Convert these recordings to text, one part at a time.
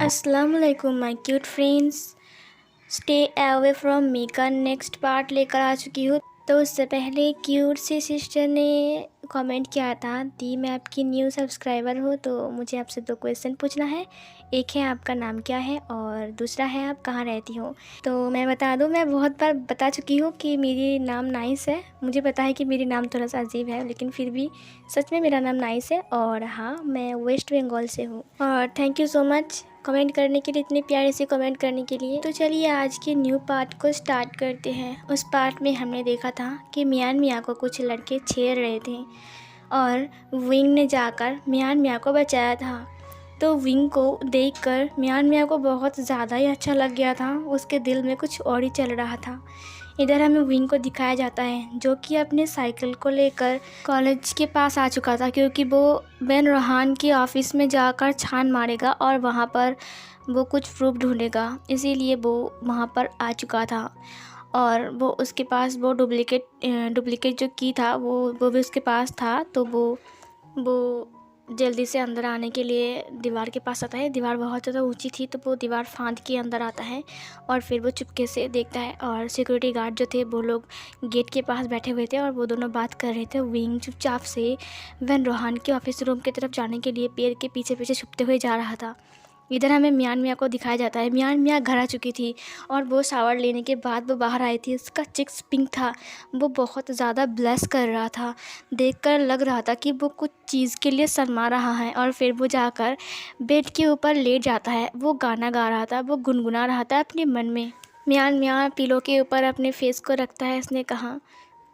अस्सलाम वालेकुम my cute friends. Stay away from me का नेक्स्ट पार्ट लेकर आ चुकी हूँ। तो उससे पहले क्यूट सी सिस्टर ने कमेंट किया था, दी मैं आपकी न्यू सब्सक्राइबर हूँ तो मुझे आपसे 2 क्वेश्चन पूछना है। एक है आपका नाम क्या है और दूसरा है आप कहाँ रहती हो। तो मैं बता दूँ, मैं बहुत बार बता चुकी हूँ कि मेरी नाम नाइस है। मुझे पता है कि मेरी नाम थोड़ा सा अजीब है, लेकिन फिर भी सच में मेरा नाम नाइस है। और हाँ, मैं वेस्ट बंगाल से हूँ। और thank you so much comment करने के लिए, इतने प्यारे से कमेंट करने के लिए। तो चलिए आज के न्यू पार्ट को स्टार्ट करते हैं। उस पार्ट में हमने देखा था कि मियान मियाँ को कुछ लड़के छेड़ रहे थे और विंग ने जाकर मियान मियाँ को बचाया था। तो विंग को देखकर मियान मियाँ को बहुत ज़्यादा ही अच्छा लग गया था। उसके दिल में कुछ और ही चल रहा था। इधर हमें विंग को दिखाया जाता है जो कि अपने साइकिल को लेकर कॉलेज के पास आ चुका था, क्योंकि वो बेन रोहान की ऑफ़िस में जाकर छान मारेगा और वहाँ पर वो कुछ प्रूफ ढूंढेगा। इसीलिए वो वहाँ पर आ चुका था। और वो उसके पास वो डुप्लीकेट जो की था वो भी उसके पास था। तो वो जल्दी से अंदर आने के लिए दीवार के पास आता है। दीवार बहुत ज़्यादा ऊंची थी, तो वो दीवार फांद के अंदर आता है और फिर वो चुपके से देखता है। और सिक्योरिटी गार्ड जो थे वो लोग गेट के पास बैठे हुए थे और वो दोनों बात कर रहे थे। विंग चुपचाप से वेन रोहान के ऑफिस रूम की तरफ जाने के लिए पेड़ के पीछे पीछे छुपते हुए जा रहा था। इधर हमें मियान मियाँ को दिखाया जाता है। मियान मियाँ घर आ चुकी थी और वो शावर लेने के बाद वो बाहर आई थी। उसका चिक्स पिंक था। वो बहुत ज़्यादा ब्लश कर रहा था। देखकर लग रहा था कि वो कुछ चीज़ के लिए शर्मा रहा है। और फिर वो जाकर बेड के ऊपर लेट जाता है। वो गाना गा रहा था, वो गुनगुना रहा था अपने मन में। मियान मियाँ पिलो के ऊपर अपने फेस को रखता है। उसने कहा,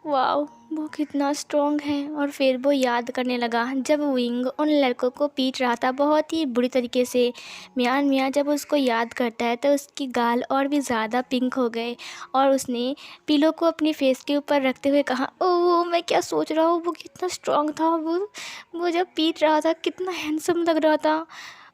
वाओ, वो कितना स्ट्रॉन्ग है। और फिर वो याद करने लगा जब विंग उन लड़कों को पीट रहा था बहुत ही बुरी तरीके से। मियान मियाँ जब उसको याद करता है तो उसकी गाल और भी ज़्यादा पिंक हो गए और उसने पिलो को अपने फेस के ऊपर रखते हुए कहा, ओह मैं क्या सोच रहा हूँ, वो कितना स्ट्रॉन्ग था। वो जब पीट रहा था कितना हैंडसम लग रहा था।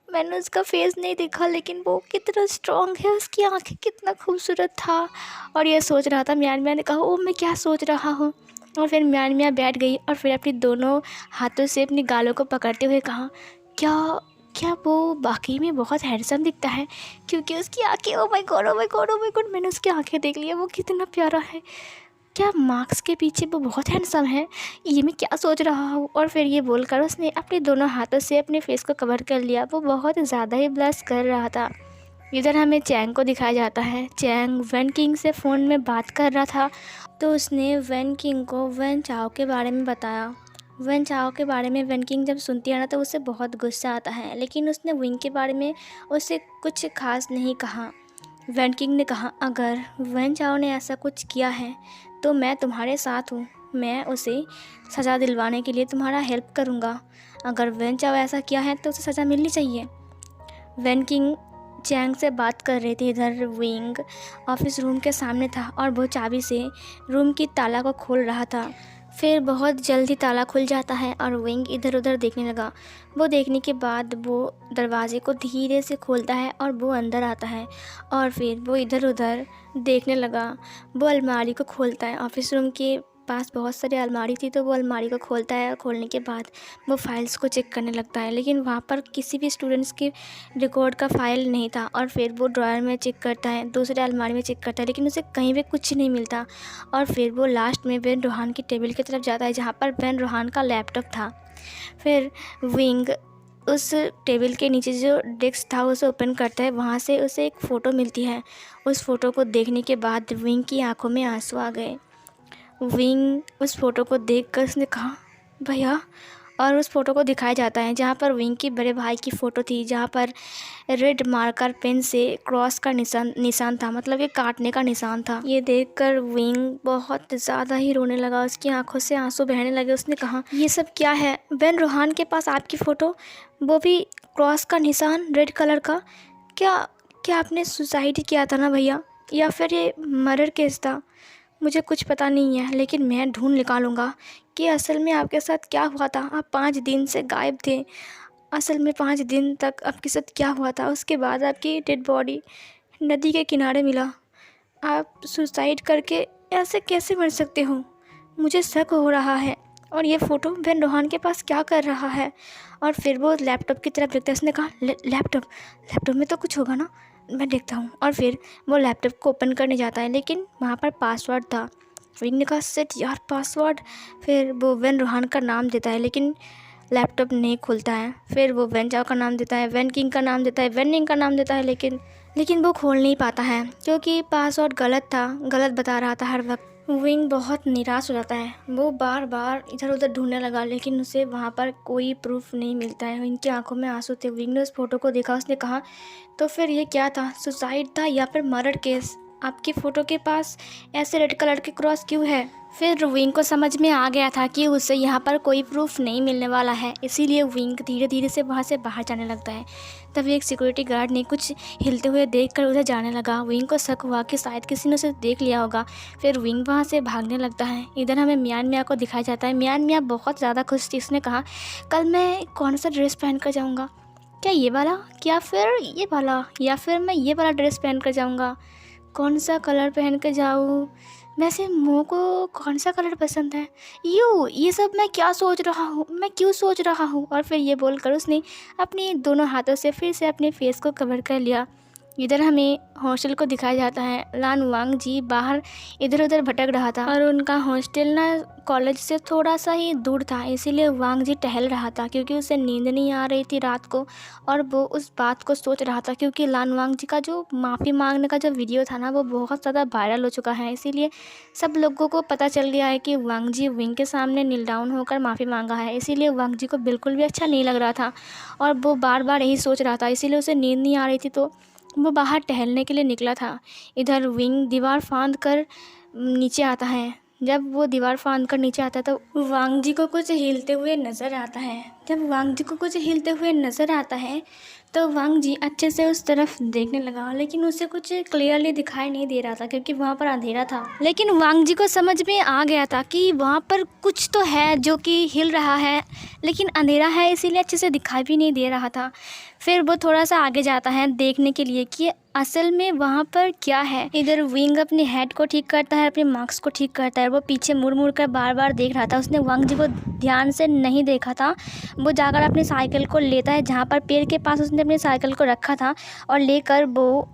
मैंने उसका फेस नहीं देखा, लेकिन वो कितना स्ट्रॉन्ग है, उसकी आंखें कितना खूबसूरत था। और ये सोच रहा था। मियान मियाँ ने कहा, ओ मैं क्या सोच रहा हूँ। और फिर मियान मियाँ बैठ गई और फिर अपनी दोनों हाथों से अपनी गालों को पकड़ते हुए कहा, क्या क्या वो वाकई में बहुत हैंडसम दिखता है, क्योंकि उसकी आंखें, oh my God, oh my God, oh my God, मैंने उसकी आंखें देख लिया, वो कितना प्यारा है। क्या मार्क्स के पीछे वो बहुत हैंडसम है, ये मैं क्या सोच रहा हूँ। और फिर ये बोलकर उसने अपने दोनों हाथों से अपने फेस को कवर कर लिया। वो बहुत ज़्यादा ही ब्लश कर रहा था। इधर हमें चैंग को दिखाया जाता है। चैंग वेन किंग से फ़ोन में बात कर रहा था। तो उसने वेन किंग को वेन चाओ के बारे में बताया। वेन चाओ के बारे में वेन किंग जब सुनती है ना तो उसे बहुत गुस्सा आता है, लेकिन उसने विंग के बारे में उसे कुछ खास नहीं कहा। वेन किंग ने कहा, अगर वेन चाओ ने ऐसा कुछ किया है तो मैं तुम्हारे साथ हूँ। मैं उसे सज़ा दिलवाने के लिए तुम्हारा हेल्प करूँगा। अगर वेन चाओ ऐसा किया है तो उसे सज़ा मिलनी चाहिए। वेन किंग चैंग से बात कर रहे थे। इधर विंग ऑफिस रूम के सामने था और वो चाबी से रूम की ताला को खोल रहा था। फिर बहुत जल्दी ताला खुल जाता है और विंग इधर उधर देखने लगा। वो देखने के बाद वो दरवाजे को धीरे से खोलता है और वो अंदर आता है। और फिर वो इधर उधर देखने लगा। वो अलमारी को खोलता है। ऑफिस रूम के पास बहुत सारी अलमारी थी, तो वो अलमारी को खोलता है और खोलने के बाद वो फाइल्स को चेक करने लगता है, लेकिन वहाँ पर किसी भी स्टूडेंट्स के रिकॉर्ड का फ़ाइल नहीं था। और फिर वो ड्रॉयर में चेक करता है, दूसरे अलमारी में चेक करता है, लेकिन उसे कहीं भी कुछ नहीं मिलता। और फिर वो लास्ट में वेन रोहान की टेबल की तरफ जाता है जहाँ पर वेन रोहान का लैपटॉप था। फिर विंग उस टेबल के नीचे जो डेस्क था उसे ओपन करता है। वहाँ से उसे एक फ़ोटो मिलती है। उस फ़ोटो को देखने के बाद विंग की आंखों में आंसू आ गए। विंग उस फ़ोटो को देखकर उसने कहा, भैया। और उस फ़ोटो को दिखाया जाता है जहाँ पर विंग के बड़े भाई की फ़ोटो थी, जहाँ पर रेड मार्कर पेन से क्रॉस का निशान था, मतलब ये काटने का निशान था। ये देखकर विंग बहुत ज़्यादा ही रोने लगा। उसकी आंखों से आंसू बहने लगे। उसने कहा, ये सब क्या है। बेन रोहान के पास आपकी फ़ोटो, वो भी क्रॉस का निशान रेड कलर का। क्या क्या आपने सुसाइड किया था ना भैया, या फिर ये मर्डर केस था। मुझे कुछ पता नहीं है, लेकिन मैं ढूंढ निकालूंगा कि असल में आपके साथ क्या हुआ था। आप 5 दिन से गायब थे। असल में 5 दिन तक आपके साथ क्या हुआ था। उसके बाद आपकी डेड बॉडी नदी के किनारे मिला। आप सुसाइड करके ऐसे कैसे मर सकते हो। मुझे शक हो रहा है और ये फ़ोटो वेन रोहान के पास क्या कर रहा है। और फिर वो लैपटॉप की तरफ देखता है। उसने कहा लैपटॉप में तो कुछ होगा ना, मैं देखता हूँ। और फिर वो लैपटॉप को ओपन करने जाता है, लेकिन वहाँ पर पासवर्ड था। विंग ने कहा सेट यार पासवर्ड। फिर वो वेन रोहान का नाम देता है, लेकिन लैपटॉप नहीं खुलता है। फिर वो वेन चाओ का नाम देता है, वेन किंग का नाम देता है, वेन निंग का नाम देता है, लेकिन वो खोल नहीं पाता है क्योंकि पासवर्ड गलत था, गलत बता रहा था हर वक्त। विंग बहुत निराश हो जाता है। वो बार बार इधर उधर ढूंढने लगा, लेकिन उसे वहाँ पर कोई प्रूफ नहीं मिलता है। विंग की आंखों में आंसू थे। विंग ने उस फोटो को देखा। उसने कहा तो फिर ये क्या था, सुसाइड था या फिर मर्डर केस? आपकी फ़ोटो के पास ऐसे रेड कलर के क्रॉस क्यों है? फिर विंग को समझ में आ गया था कि उसे यहाँ पर कोई प्रूफ नहीं मिलने वाला है, इसीलिए विंग धीरे धीरे से वहाँ से बाहर जाने लगता है। तभी एक सिक्योरिटी गार्ड ने कुछ हिलते हुए देखकर उधर जाने लगा। विंग को शक हुआ कि शायद किसी ने उसे देख लिया होगा। फिर विंग वहाँ से भागने लगता है। इधर हमें मियान मियाँ को दिखाया जाता है। मियान मियाँ बहुत ज़्यादा खुश थी। उसने कहा कल मैं कौन सा ड्रेस पहन कर जाऊँगा, क्या ये वाला क्या फिर ये वाला, या फिर मैं ये वाला ड्रेस पहन कर जाऊँगा, कौन सा कलर पहन कर जाऊँ, वैसे मोह को कौन सा कलर पसंद है, ये सब मैं क्या सोच रहा हूँ, मैं क्यों सोच रहा हूँ। और फिर ये बोलकर उसने अपने दोनों हाथों से फिर से अपने फेस को कवर कर लिया। इधर हमें हॉस्टल को दिखाया जाता है। लान वांग जी बाहर इधर उधर भटक रहा था और उनका हॉस्टल ना कॉलेज से थोड़ा सा ही दूर था, इसीलिए वांग जी टहल रहा था क्योंकि उसे नींद नहीं आ रही थी रात को। और वो उस बात को सोच रहा था क्योंकि लान वांग जी का जो माफ़ी मांगने का जो वीडियो था ना, वो बहुत ज़्यादा वायरल हो चुका है। इसीलिए सब लोगों को पता चल गया है कि वांग जी विंग के सामने नील डाउन होकर माफ़ी मांगा है। इसीलिए वांग जी को बिल्कुल भी अच्छा नहीं लग रहा था और वो बार बार यही सोच रहा था, इसीलिए उसे नींद नहीं आ रही थी, तो वो बाहर टहलने के लिए निकला था। इधर विंग दीवार फांद कर नीचे आता है। जब वो दीवार फांद कर नीचे आता है तो वांग जी को कुछ हिलते हुए नज़र आता है। जब वांग जी को कुछ हिलते हुए नज़र आता है तो वांग जी अच्छे से उस तरफ देखने लगा, लेकिन उसे कुछ क्लियरली दिखाई नहीं दे रहा था क्योंकि वहाँ पर अंधेरा था। लेकिन वांग जी को समझ में आ गया था कि वहाँ पर कुछ तो है जो कि हिल रहा है, लेकिन अंधेरा है इसीलिए अच्छे से दिखाई भी नहीं दे रहा था। फिर वो थोड़ा सा आगे जाता है देखने के लिए कि असल में वहाँ पर क्या है। इधर विंग अपने हेड को ठीक करता है, अपने मार्क्स को ठीक करता है। वो पीछे मुड़ मुड़ कर बार बार देख रहा था। उसने वांग जी को ध्यान से नहीं देखा था। वो जाकर अपनी साइकिल को लेता है जहाँ पर पेड़ के पास उसने अपनी साइकिल को रखा था और लेकर वो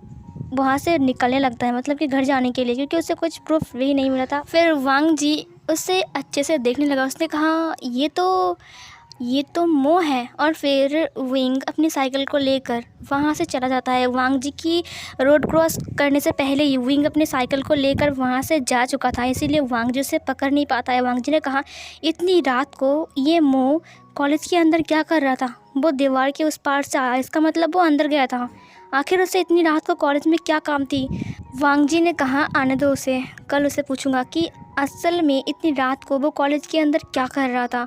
वहाँ से निकलने लगता है, मतलब कि घर जाने के लिए, क्योंकि उसे कुछ प्रूफ भी नहीं मिला था। फिर वांग जी उसे अच्छे से देखने लगा। उसने कहा ये तो मोह है। और फिर विंग अपनी साइकिल को लेकर वहाँ से चला जाता है। वांग जी की रोड क्रॉस करने से पहले ही विंग अपनी साइकिल को लेकर वहाँ से जा चुका था, इसीलिए वांग जी उसे पकड़ नहीं पाता है। वांग जी ने कहा इतनी रात को ये मोह कॉलेज के अंदर क्या कर रहा था, वो दीवार के उस पार से आया, इसका मतलब वो अंदर गया था। आखिर उसे इतनी रात को कॉलेज में क्या काम थी। वांग जी ने कहा आने दो उसे, कल उसे पूछूंगा कि असल में इतनी रात को वो कॉलेज के अंदर क्या कर रहा था।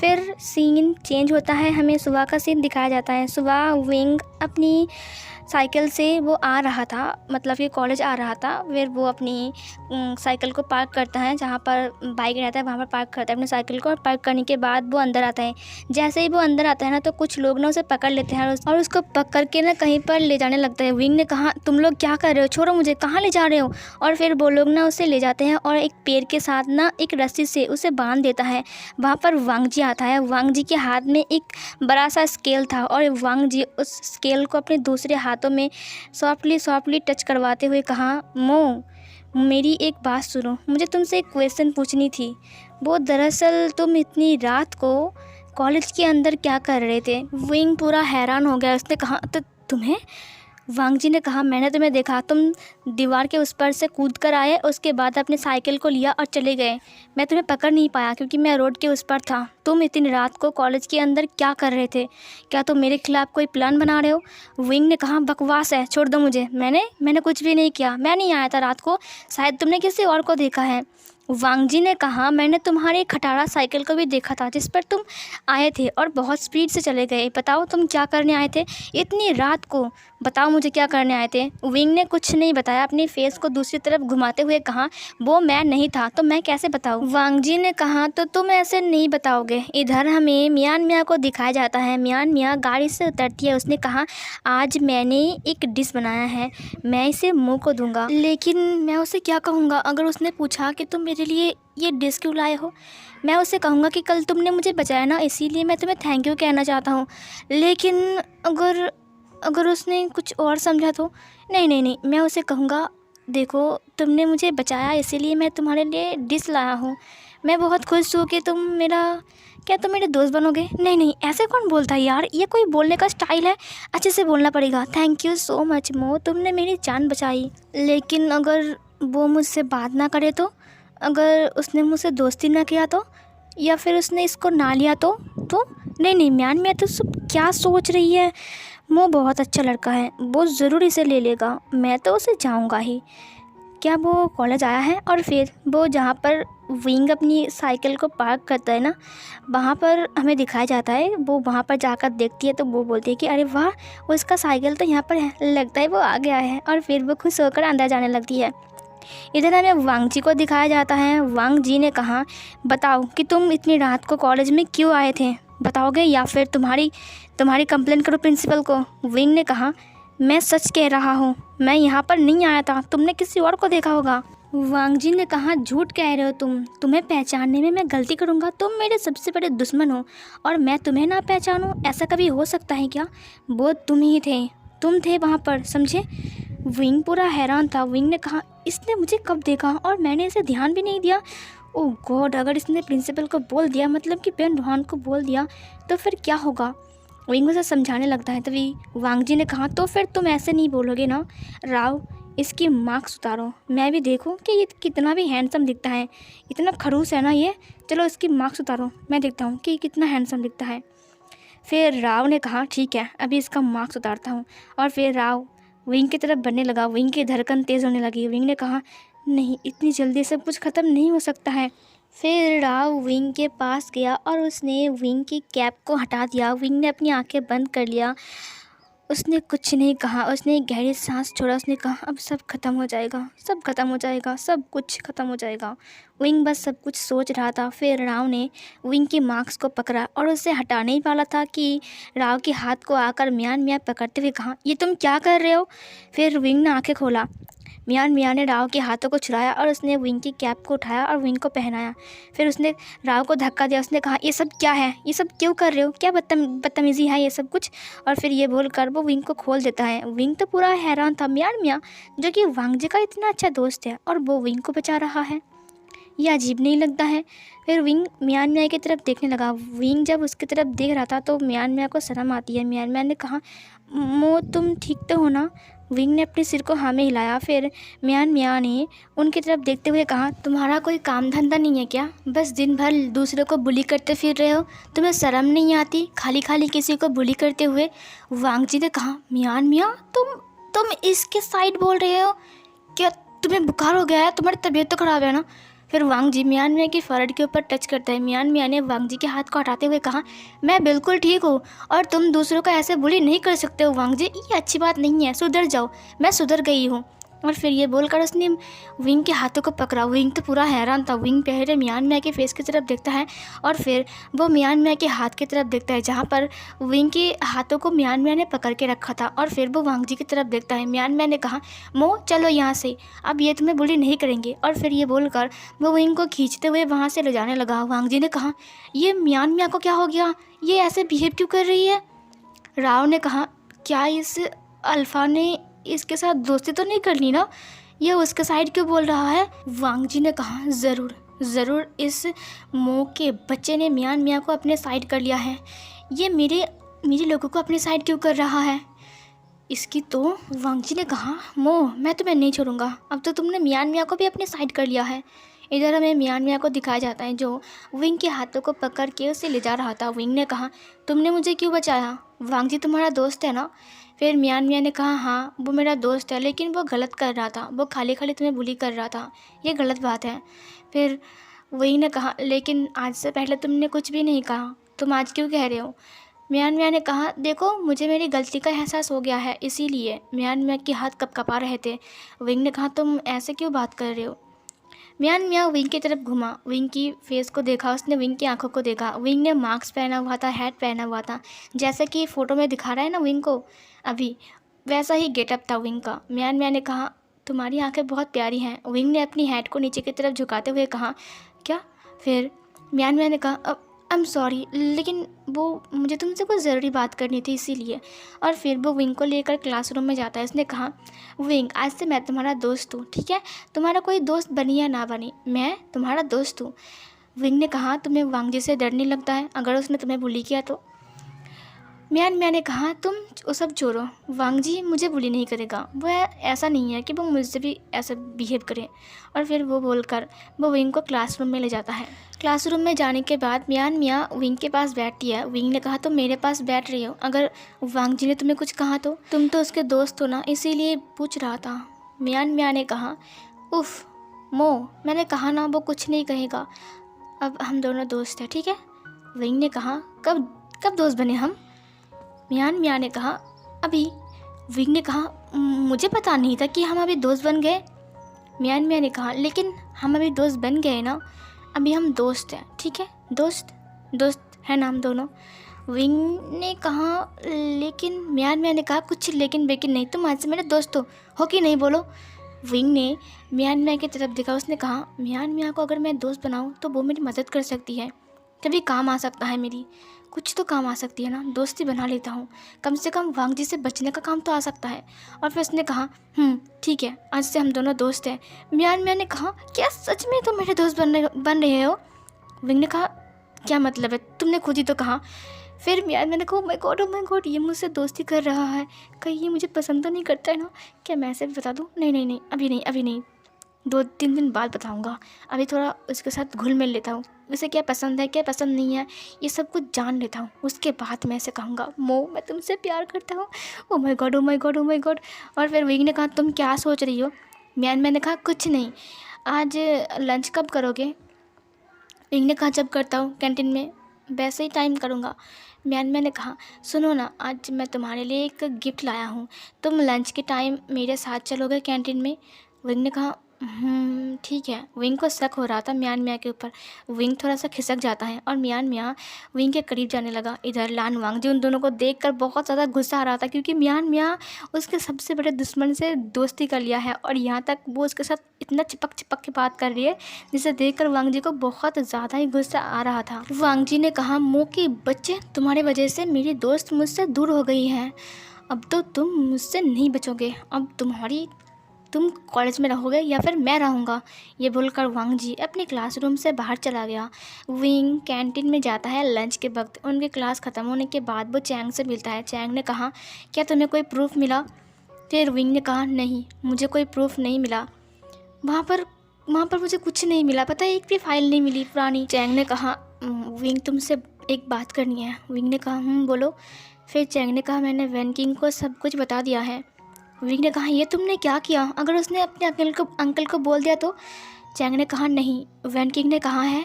फिर सीन चेंज होता है, हमें सुबह का सीन दिखाया जाता है। सुबह विंग अपनी साइकिल से वो आ रहा था, मतलब कि कॉलेज आ रहा था। फिर वो अपनी साइकिल को पार्क करता है, जहाँ पर बाइक रहता है वहाँ पर पार्क करता है अपनी साइकिल को। और पार्क करने के बाद वो अंदर आता है। जैसे ही वो अंदर आता है ना, तो कुछ लोग ना उसे पकड़ लेते हैं और उसको पकड़ के ना कहीं पर ले जाने लगता है। विंग ने कहा तुम लोग क्या कर रहे हो, छोड़ो मुझे, कहाँ ले जा रहे हो। और फिर वो लोग ना उसे ले जाते हैं और एक पेड़ के साथ ना एक रस्सी से उसे बांध देता है। वहाँ पर वांग जी आता है। वांग जी के हाथ में एक बड़ा सा स्केल था और वांग जी उस स्केल को अपने दूसरे हाथों में सॉफ्टली टच करवाते हुए कहा मो, मेरी एक बात सुनो, मुझे तुमसे एक क्वेश्चन पूछनी थी। वो दरअसल तुम इतनी रात को कॉलेज के अंदर क्या कर रहे थे। विंग पूरा हैरान हो गया। उसने कहा तो तुम्हें, वांग जी ने कहा मैंने तुम्हें देखा, तुम दीवार के उस पर से कूद कर आए, उसके बाद अपने साइकिल को लिया और चले गए। मैं तुम्हें पकड़ नहीं पाया क्योंकि मैं रोड के उस पर था। तुम इतनी रात को कॉलेज के अंदर क्या कर रहे थे, क्या तुम मेरे खिलाफ़ कोई प्लान बना रहे हो। विंग ने कहा बकवास है, छोड़ दो मुझे, मैंने कुछ भी नहीं किया, मैं नहीं आया था रात को, शायद तुमने किसी और को देखा है। वांग जी ने कहा मैंने तुम्हारी खटारा साइकिल को भी देखा था जिस पर तुम आए थे और बहुत स्पीड से चले गए। बताओ तुम क्या करने आए थे इतनी रात को। बताओ मुझे क्या करने आए थे। विंग ने कुछ नहीं बताया, अपनी फेस को दूसरी तरफ घुमाते हुए कहा, वो मैं नहीं था तो मैं कैसे बताऊँ। वांग जी ने कहा, तो तुम ऐसे नहीं बताओगे। इधर हमें मियान मियाँ को दिखाया जाता है। मियान मियाँ गाड़ी से उतरती है। उसने कहा, आज मैंने एक डिश बनाया है, मैं इसे मुँह को दूंगा। लेकिन मैं उसे क्या कहूँगा? अगर उसने पूछा कि तुम मेरे लिए ये डिश क्यों लाए हो, मैं उसे कहूँगा कि कल तुमने मुझे बचाया ना, इसीलिए मैं तुम्हें थैंक यू कहना चाहता हूँ। लेकिन अगर उसने कुछ और समझा तो? नहीं नहीं नहीं, मैं उसे कहूँगा, देखो तुमने मुझे बचाया इसीलिए मैं तुम्हारे लिए डिश लाया हूँ। मैं बहुत खुश हूँ कि तुम मेरे दोस्त बनोगे। नहीं नहीं, ऐसे कौन बोलता है यार, ये कोई बोलने का स्टाइल है? अच्छे से बोलना पड़ेगा। थैंक यू सो मच मो, तुमने मेरी जान बचाई। लेकिन अगर वो मुझसे बात ना करे तो? अगर उसने मुझसे दोस्ती ना किया तो? या फिर उसने इसको ना लिया तो? नहीं नहीं म्यान, मैं तो सब क्या सोच रही है। वो बहुत अच्छा लड़का है, वो ज़रूर इसे ले लेगा। मैं तो उसे जाऊंगा ही। क्या वो कॉलेज आया है? और फिर वो जहाँ पर विंग अपनी साइकिल को पार्क करता है ना, वहाँ पर हमें दिखाया जाता है। वो वहाँ पर जाकर देखती है तो वो बोलती है कि अरे वाह, उसका साइकिल तो यहाँ पर है, लगता है वो आ गया है। और फिर वो खुश होकर अंदर जाने लगती है। इधर हमें वांग जी को दिखाया जाता है। वांग जी ने कहा, बताओ कि तुम इतनी रात को कॉलेज में क्यों आए थे, बताओगे या फिर तुम्हारी कंप्लेन करो प्रिंसिपल को। विंग ने कहा, मैं सच कह रहा हूँ, मैं यहाँ पर नहीं आया था, तुमने किसी और को देखा होगा। वांग जी ने कहा, झूठ कह रहे हो तुम्हें पहचानने में मैं गलती करूँगा? तुम मेरे सबसे बड़े दुश्मन हो और मैं तुम्हें ना पहचानूँ, ऐसा कभी हो सकता है क्या? वो तुम थे वहाँ पर, समझे? विंग पूरा हैरान था। विंग ने कहा, इसने मुझे कब देखा और मैंने इसे ध्यान भी नहीं दिया। ओह गॉड, अगर इसने प्रिंसिपल को बोल दिया, मतलब कि बेन रोहान को बोल दिया, तो फिर क्या होगा? विंग उसे समझाने लगता है। तभी वांग जी ने कहा, तो फिर तुम ऐसे नहीं बोलोगे ना। राव, इसकी मार्क्स उतारो, मैं भी देखूं कि ये कितना भी हैंडसम दिखता है। इतना खड़ूस है ना ये। चलो इसकी मार्क्स उतारो, मैं देखता हूँ कि कितना हैंडसम दिखता है। फिर राव ने कहा, ठीक है, अभी इसका मार्क्स उतारता हूँ। और फिर राव विंग की तरफ बढ़ने लगा। विंग की धड़कन तेज़ होने लगी। विंग ने कहा, नहीं, इतनी जल्दी सब कुछ ख़त्म नहीं हो सकता है। फिर राव विंग के पास गया और उसने विंग की कैप को हटा दिया। विंग ने अपनी आंखें बंद कर लिया। उसने कुछ नहीं कहा। उसने एक गहरी सांस छोड़ा। उसने कहा, अब सब खत्म हो जाएगा, सब खत्म हो जाएगा, सब कुछ खत्म हो जाएगा। विंग बस सब कुछ सोच रहा था। फिर राव ने विंग की मास्क को पकड़ा और उसे हटाने ही वाला था कि राव के हाथ को आकर मियान मियाँ पकड़ते हुए कहा, ये तुम क्या कर रहे हो? फिर विंग ने आंखें खोला। मियान मियाँ ने राव के हाथों को छुड़ाया और उसने विंग की कैप को उठाया और विंग को पहनाया। फिर उसने राव को धक्का दिया। उसने कहा, ये सब क्या है? ये सब क्यों कर रहे हो? क्या बदतमीज़ी है ये सब कुछ? और फिर ये बोलकर वो विंग को खोल देता है। विंग तो पूरा हैरान था। मियान मियाँ, जो कि वांग जी का इतना अच्छा दोस्त है, और वो विंग को बचा रहा है, ये अजीब नहीं लगता है? फिर विंग मियान मियाँ की तरफ देखने लगा। विंग जब उसकी तरफ देख रहा था तो मियान मियाँ को शर्म आती है। मियान मियाँ ने कहा, मो तुम ठीक तो हो ना? विंग ने अपने सिर को हाँ में हिलाया। फिर मियान मियाँ ने उनकी तरफ देखते हुए कहा, तुम्हारा कोई काम धंधा नहीं है क्या? बस दिन भर दूसरों को बुली करते फिर रहे हो, तुम्हें शर्म नहीं आती खाली खाली किसी को बुली करते हुए? वांग जी ने कहा, मियान मियाँ, तुम इसके साइड बोल रहे हो क्या? तुम्हें बुखार हो गया है? तुम्हारी तबीयत तो ख़राब है ना? फिर वांग जी मियान मियाँ की फरड के ऊपर टच करता है। मियान मियाँ ने वांग जी के हाथ को हटाते हुए कहा, मैं बिल्कुल ठीक हूँ और तुम दूसरों का ऐसे बुली नहीं कर सकते हो वांग जी, ये अच्छी बात नहीं है, सुधर जाओ। मैं सुधर गई हूँ। और फिर ये बोलकर उसने विंग के हाथों को पकड़ा। विंग तो पूरा हैरान था। विंग पहले मियान मियाँ के फेस की तरफ देखता है और फिर वो मियान मियाँ के हाथ की तरफ देखता है जहाँ पर विंग के हाथों को मियान मियाँ ने पकड़ के रखा था। और फिर वो वांग जी की तरफ देखता है। मियान मियाँ ने कहा, मो चलो यहाँ से, अब ये तुम्हें बुली नहीं करेंगे। और फिर ये बोलकर वो विंग को खींचते हुए वहाँ से ले जाने लगा। वांग जी ने कहा, ये मियान मियाँ को क्या हो गया? ये ऐसे बिहेव क्यों कर रही है? राव ने कहा, क्या इस अल्फ़ा ने इसके साथ दोस्ती तो नहीं कर ली ना? ये उसके साइड क्यों बोल रहा है? वांग जी ने कहा, ज़रूर इस मो के बच्चे ने मियान मियाँ को अपने साइड कर लिया है। ये मेरे लोगों को अपने साइड क्यों कर रहा है? इसकी तो। वांग जी ने कहा, मो मैं तुम्हें नहीं छोड़ूंगा, अब तो तुमने मियान मियाँ को भी अपने साइड कर लिया है। इधर हमें मियान मियाँ को दिखाया जाता है जो विंग के हाथों को पकड़ के उसे ले जा रहा था। विंग ने कहा, तुमने मुझे क्यों बचाया? वांग जी तुम्हारा दोस्त है ना? फिर मियान मियाँ ने कहा, हाँ वो मेरा दोस्त है, लेकिन वो गलत कर रहा था, वो खाली खाली तुम्हें बुली कर रहा था, ये गलत बात है। फिर विंग ने कहा, लेकिन आज से पहले तुमने कुछ भी नहीं कहा, तुम आज क्यों कह रहे हो? मियान मियाँ ने कहा, देखो मुझे मेरी गलती का एहसास हो गया है, इसीलिए। मियान मियाँ के हाथ कँपा रहे थे। विंग ने कहा, तुम ऐसे क्यों बात कर रहे हो? मियान मियाँ विंग की तरफ घुमा, विंग की फेस को देखा, उसने विंग की आंखों को देखा। विंग ने मास्क पहना हुआ था, हैट पहना हुआ था, जैसे कि फ़ोटो में दिखा रहा है ना विंग को अभी, वैसा ही गेटअप था विंग का। मियान मियाँ ने कहा, तुम्हारी आंखें बहुत प्यारी हैं। विंग ने अपनी हैट को नीचे की तरफ झुकाते हुए कहा, क्या? फिर मियान मियाँ ने कहा, आई एम सॉरी, लेकिन वो मुझे तुमसे कुछ ज़रूरी बात करनी थी, इसीलिए। और फिर वो विंग को लेकर क्लासरूम में जाता है। उसने कहा, विंग, आज से मैं तुम्हारा दोस्त हूँ, ठीक है? तुम्हारा कोई दोस्त बनी या ना बनी, मैं तुम्हारा दोस्त हूँ। विंग ने कहा, तुम्हें वांग जी से डर नहीं लगता है अगर उसने तुम्हें बुली किया तो? मियान मियाँ ने कहा, तुम वो सब छोड़ो, वांग जी मुझे बुली नहीं करेगा। वो ऐसा नहीं है कि वो मुझसे भी ऐसा बिहेव करे। और फिर वो बोलकर वो विंग को क्लासरूम में ले जाता है। क्लासरूम में जाने के बाद मियान मियाँ विंग के पास बैठती है। विंग ने कहा, तुम मेरे पास बैठ रही हो, अगर वांग जी ने तुम्हें कुछ कहा तो? तुम तो उसके दोस्त हो ना, इसीलिए पूछ रहा था। मियान मियाँ ने कहा, उफ़ मो, मैंने कहा ना वो कुछ नहीं कहेगा, अब हम दोनों दोस्त हैं, ठीक है? विंग ने कहा, कब कब दोस्त बने हम? मियान मियाँ ने कहा, अभी। विंग ने कहा, मुझे पता नहीं था कि हम अभी दोस्त बन गए। मियान मियाँ ने कहा, लेकिन हम अभी दोस्त बन गए ना, अभी हम दोस्त हैं, ठीक है? दोस्त दोस्त है ना हम दोनों। विंग ने कहा, लेकिन मियान मियाँ ने कहा, कुछ लेकिन बेकिन नहीं, तुम आज से मेरे दोस्त हो कि नहीं, बोलो? विंग ने मियान मियाँ की तरफ देखा। उसने कहा, मियान मियाँ को अगर मैं दोस्त बनाऊँ तो वो मेरी मदद कर सकती है, कभी काम आ सकता है, मेरी कुछ तो काम आ सकती है ना, दोस्ती बना लेता हूँ, कम से कम वांग जी से बचने का काम तो आ सकता है। और फिर उसने कहा, ठीक है, आज से हम दोनों दोस्त हैं। मियान मियाँ ने कहा, क्या सच में तुम मेरे दोस्त बन रहे हो? विंग ने कहा, क्या मतलब है, तुमने खुद ही तो कहा। फिर मियान मियाँ ने कहा, ओ माय गॉड, ये मुझसे दोस्ती कर रहा है, कहीं ये मुझे पसंद तो नहीं करता है ना? क्या मैं ऐसे भी बता दूँ? नहीं नहीं नहीं, अभी नहीं, 2-3 दिन बाद बताऊँगा, अभी थोड़ा उसके साथ घुल मिल लेता हूँ, उसे क्या पसंद है क्या पसंद नहीं है ये सब कुछ जान लेता हूँ, उसके बाद मैं ऐसे कहूँगा, मो मैं तुमसे प्यार करता हूँ। Oh my God, oh my God, oh my God. और फिर विंग ने कहा, तुम क्या सोच रही हो? मैंने कहा, कुछ नहीं, आज लंच कब करोगे? विंग ने कहा, जब करता हूँ कैंटीन में, वैसे ही टाइम करूँगा। मैंने कहा, सुनो ना, आज मैं तुम्हारे लिए एक गिफ्ट लाया हूँ, तुम लंच के टाइम मेरे साथ चलोगे कैंटीन में? विंग ने कहा, ठीक है। विंग को शक हो रहा था मियान मियाँ के ऊपर। विंग थोड़ा सा खिसक जाता है और मियान मियाँ विंग के करीब जाने लगा। इधर लान वांग जी उन दोनों को देखकर बहुत ज़्यादा गुस्सा आ रहा था, क्योंकि मियान मियाँ उसके सबसे बड़े दुश्मन से दोस्ती कर लिया है और यहाँ तक वो उसके साथ इतना चिपक चिपक के बात कर रही है, जिसे देखकर वांग जी को बहुत ज़्यादा ही गुस्सा आ रहा था। वांग जी ने कहा, मो की बच्चे, तुम्हारे वजह से मेरी दोस्त मुझसे दूर हो गई हैं, अब तो तुम मुझसे नहीं बचोगे, अब तुम कॉलेज में रहोगे या फिर मैं रहूँगा। ये बोलकर वांग जी अपने क्लासरूम से बाहर चला गया। विंग कैंटीन में जाता है लंच के वक्त। उनकी क्लास ख़त्म होने के बाद वो चैंग से मिलता है। चैंग ने कहा, क्या तुम्हें कोई प्रूफ मिला? फिर विंग ने कहा, नहीं, मुझे कोई प्रूफ नहीं मिला, वहाँ पर मुझे कुछ नहीं मिला, पता है, एक भी फाइल नहीं मिली पुरानी। चैंग ने कहा, विंग तुमसे एक बात करनी है। विंग ने कहा, बोलो। फिर चैंग ने कहा, मैंने वैन किंग को सब कुछ बता दिया है। विंग ने कहा, ये तुमने क्या किया? अगर उसने अपने अंकल को बोल दिया तो? चैंग ने कहा, नहीं, वैन किंग ने कहा है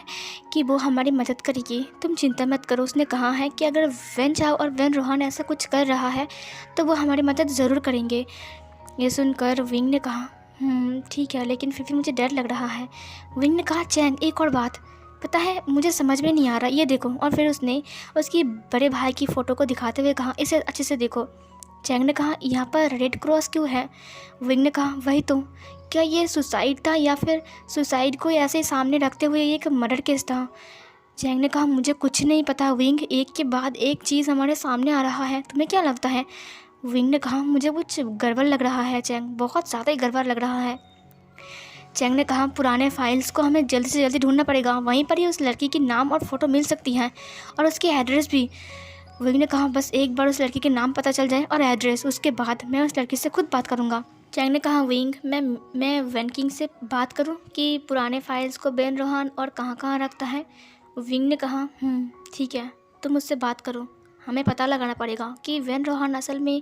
कि वो हमारी मदद करेगी, तुम चिंता मत करो। उसने कहा है कि अगर वैन चाओ और वैन रोहान ऐसा कुछ कर रहा है तो वो हमारी मदद ज़रूर करेंगे। ये सुनकर विंग ने कहा, ठीक है, लेकिन फिर भी मुझे डर लग रहा है। विंग ने कहा, चैंग एक और बात, पता है मुझे समझ में नहीं आ रहा, ये देखो। और फिर उसने उसकी बड़े भाई की फ़ोटो को दिखाते हुए कहा, इसे अच्छे से देखो। चैंग ने कहा, यहाँ पर रेड क्रॉस क्यों है? विंग ने कहा, वही तो, क्या ये सुसाइड था या फिर सुसाइड को ऐसे सामने रखते हुए एक मर्डर केस था? चैंग ने कहा, मुझे कुछ नहीं पता विंग, एक के बाद एक चीज़ हमारे सामने आ रहा है, तुम्हें क्या लगता है? विंग ने कहा, मुझे कुछ गड़बड़ लग रहा है चैंग, बहुत ज़्यादा ही गड़बड़ लग रहा है। चैंग ने कहा, पुराने फाइल्स को हमें जल्दी से जल्दी ढूंढना पड़ेगा, वहीं पर ही उस लड़की की नाम और फ़ोटो मिल सकती हैं और उसकी एड्रेस भी। विंग ने कहा, बस एक बार उस लड़की के नाम पता चल जाए और एड्रेस, उसके बाद मैं उस लड़की से खुद बात करूँगा। चैंग ने कहा, विंग, मैं वैन किंग से बात करूँ कि पुराने फाइल्स को बेन रोहान और कहाँ रखता है? विंग ने कहा, ठीक है, तुम उससे बात करो, हमें पता लगाना पड़ेगा कि वेन रोहान असल में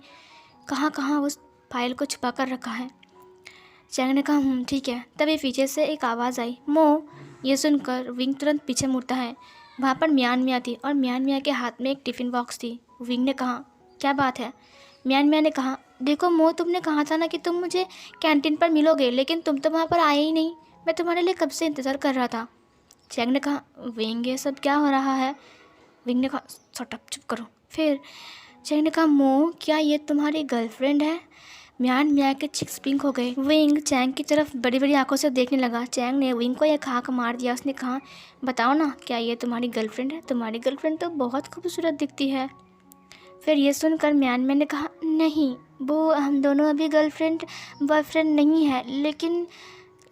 कहाँ उस फाइल को छुपा कर रखा है। चैंग ने कहा, ठीक है। तभी पीछे से एक आवाज़ आई, मो। ये सुनकर विंग तुरंत पीछे मुड़ता है। वहाँ पर मियान मियाँ थी और मियान मियाँ के हाथ में एक टिफ़िन बॉक्स थी। विंग ने कहा, क्या बात है? म्यान म्यान ने कहा, देखो मो, तुमने कहा था ना कि तुम मुझे कैंटीन पर मिलोगे, लेकिन तुम तो वहाँ पर आए ही नहीं। मैं तुम्हारे लिए कब से इंतज़ार कर रहा था। चैंग ने कहा, विंग ये सब क्या हो रहा है? विंग ने कहा, शट अप, चुप करो। फिर चैंग ने कहा, मो, क्या ये तुम्हारी गर्लफ्रेंड है? म्यान म्या के चिक्स पिंक हो गए। विंग चैंग की तरफ बड़ी बड़ी आंखों से देखने लगा। चैंग ने विंग को एक हाक मार दिया। उसने कहा, बताओ ना, क्या ये तुम्हारी गर्लफ्रेंड है? तुम्हारी गर्लफ्रेंड तो बहुत खूबसूरत दिखती है। फिर ये सुनकर म्यान म्या ने कहा, नहीं, वो हम दोनों अभी गर्लफ्रेंड बॉयफ्रेंड नहीं है,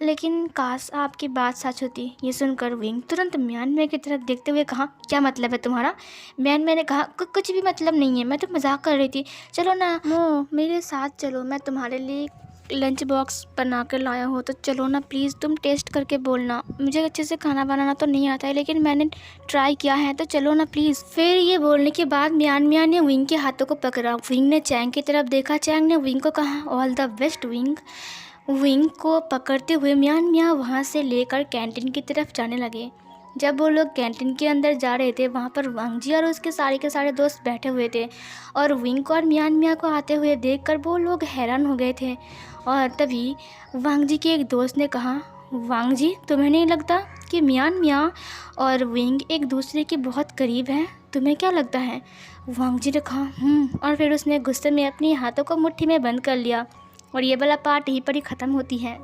लेकिन काश आपकी बात सच होती। ये सुनकर विंग तुरंत म्यान म्या की तरफ देखते हुए कहा, क्या मतलब है तुम्हारा? म्यान म्या ने कहा, कुछ भी मतलब नहीं है, मैं तो मजाक कर रही थी। चलो ना मो, मेरे साथ चलो, मैं तुम्हारे लिए लंच बॉक्स बना कर लाया हो, तो चलो ना प्लीज़, तुम टेस्ट करके बोलना। मुझे अच्छे से खाना बनाना तो नहीं आता है, लेकिन मैंने ट्राई किया है, तो चलो ना प्लीज़। फिर ये बोलने के बाद म्यान म्या ने विंग के हाथों को पकड़ा। विंग ने चैंग की तरफ देखा। चैंग ने विंग को कहा, all the best wing. Wing को पकड़ते हुए म्यान म्या वहाँ से लेकर कैंटीन की तरफ जाने लगे। जब वो लोग कैंटीन के अंदर जा रहे थे, वहाँ पर वांग जी और उसके सारे के सारे दोस्त बैठे हुए थे, और विंग को और म्यान म्या को आते हुए देखकर वो लोग हैरान हो गए थे। और तभी वांग जी के एक दोस्त ने कहा, वांग जी, तुम्हें नहीं लगता कि म्यान म्या और विंग एक दूसरे के बहुत करीब हैं? तुम्हें क्या लगता है? वांग जी ने कहा, और फिर उसने गुस्से में अपने हाथों को मुट्ठी में बंद कर लिया। और ये वाला पार्ट यहीं पर ही ख़त्म होती है।